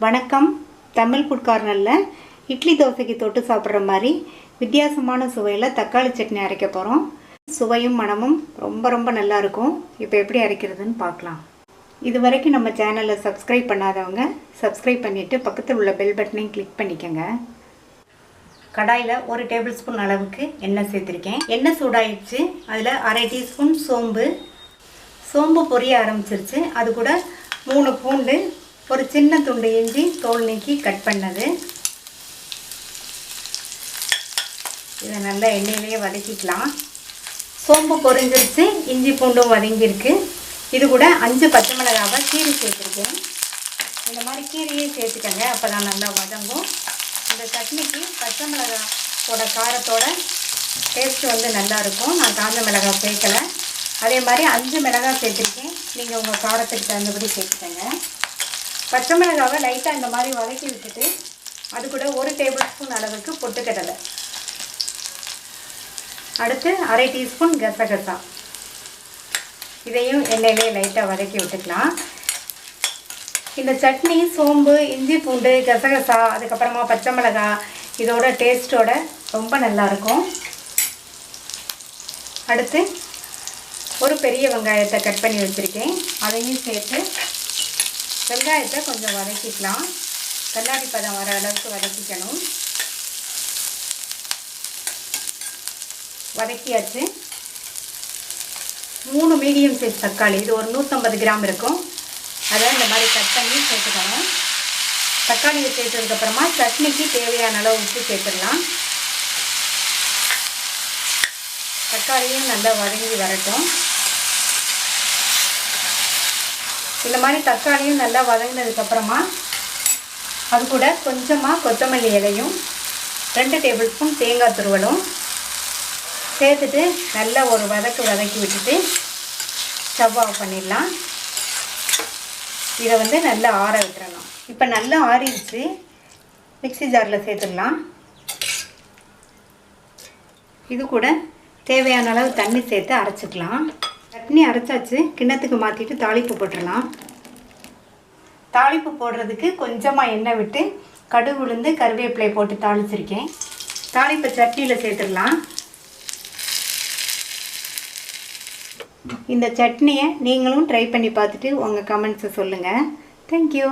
வணக்கம். தமிழ் ஃபுட் கார்னரில் இட்லி தோசைக்கு தொட்டு சாப்பிட்ற மாதிரி வித்தியாசமான சுவையில் தக்காளி சட்னி அரைக்க போகிறோம். சுவையும் மணமும் ரொம்ப நல்லாயிருக்கும். இப்போ எப்படி அரைக்கிறதுன்னு பார்க்கலாம். இது வரைக்கும் நம்ம சேனலை சப்ஸ்கிரைப் பண்ணாதவங்க சப்ஸ்கிரைப் பண்ணிவிட்டு பக்கத்தில் உள்ள பெல் பட்டனையும் கிளிக் பண்ணிக்கோங்க. கடாயில் 1 டேபிள் ஸ்பூன் அளவுக்கு எண்ணெய் சேர்த்துருக்கேன். எண்ணெய் சூடாயிடுச்சு. அதில் அரை டீஸ்பூன் சோம்பு பொரிய ஆரம்பிச்சிருச்சு. அது கூட 3 பூண்டு, ஒரு சின்ன துண்டு இஞ்சி தோல் நீக்கி கட் பண்ணது. இதை நல்லா எண்ணெயிலேயே வதக்கிக்கலாம். சோம்பு பொரிஞ்சிருச்சு, இஞ்சி பூண்டும் வதங்கியிருக்கு. இது கூட 5 பச்சை மிளகாவை கீரி சேர்த்துருக்கேன். இந்த மாதிரி கீரியே சேர்த்துக்கங்க, அப்போ தான் நல்லா வதங்கும். இந்த சட்னிக்கு பச்சை மிளகாவோட காரத்தோட டேஸ்ட்டு வந்து நல்லாயிருக்கும். நான் காஞ்ச மிளகாய் சேர்க்கலை. அதே மாதிரி 5 மிளகாய் சேர்த்துருக்கேன். நீங்கள் உங்கள் காரத்துக்கு தகுந்தபடி சேர்த்துக்கங்க. பச்சை மிளகாவை லைட்டாக இந்த மாதிரி வதக்கி விட்டுட்டு அது கூட 1 டேபிள் ஸ்பூன் அளவுக்கு பொட்டுக்கடலை, அடுத்து அரை டீஸ்பூன் கசகசா, இதையும் எண்ணெயிலே லைட்டாக வதக்கி விட்டுக்கலாம். இந்த சட்னி சோம்பு, இஞ்சி பூண்டு, கசகசா, அதுக்கப்புறமா பச்சை மிளகாய் இதோட டேஸ்ட்டோட ரொம்ப நல்லாயிருக்கும். அடுத்து ஒரு பெரிய வெங்காயத்தை கட் பண்ணி வச்சுருக்கேன். அதையும் சேர்த்து வெங்காயத்தை கொஞ்சம் வதக்கிக்கலாம். கண்ணாடி பதம் வர அளவுக்கு வதக்கிக்கணும். வதக்கியாச்சு. 3 மீடியம் சைஸ் தக்காளி, இது ஒரு 150 கிராம் இருக்கும். அதை இந்த மாதிரி கட் பண்ணி சேர்த்துக்கணும். தக்காளியை சேர்த்ததுக்கப்புறமா சட்னிக்கு தேவையான அளவு உப்பு சேர்த்துடலாம். தக்காளியும் நல்லா வதங்கி வரட்டும். இந்த மாதிரி தக்காளியும் நல்லா வதங்கினதுக்கப்புறமா அது கூட கொஞ்சமாக கொத்தமல்லி இலையும் 2 டேபிள் ஸ்பூன் தேங்காய் துருவலும் சேர்த்துட்டு நல்லா ஒரு வதக்கி விட்டுட்டு ஸ்டவ் ஆஃப் பண்ணிடலாம். இதை வந்து நல்லா ஆற விட்டுறணும். இப்போ நல்லா ஆறிடுச்சு. மிக்ஸி ஜாரில் சேர்த்துடலாம். இது கூட தேவையான அளவு தண்ணி சேர்த்து அரைச்சிக்கலாம். சட்னி அரைச்சாச்சு. கிண்ணத்துக்கு மாற்றிட்டு தாளிப்பு போட்டுடலாம். தாளிப்பு போடுறதுக்கு கொஞ்சமாக எண்ணெய் விட்டு கடுகு, உளுந்து, கருவேப்பிலை போட்டு தாளிச்சிருக்கேன். தாளிப்பை சட்னியில் சேர்த்துடலாம். இந்த சட்னியை நீங்களும் ட்ரை பண்ணி பார்த்துட்டு உங்கள் கமெண்ட்ஸை சொல்லுங்கள். தேங்க்யூ.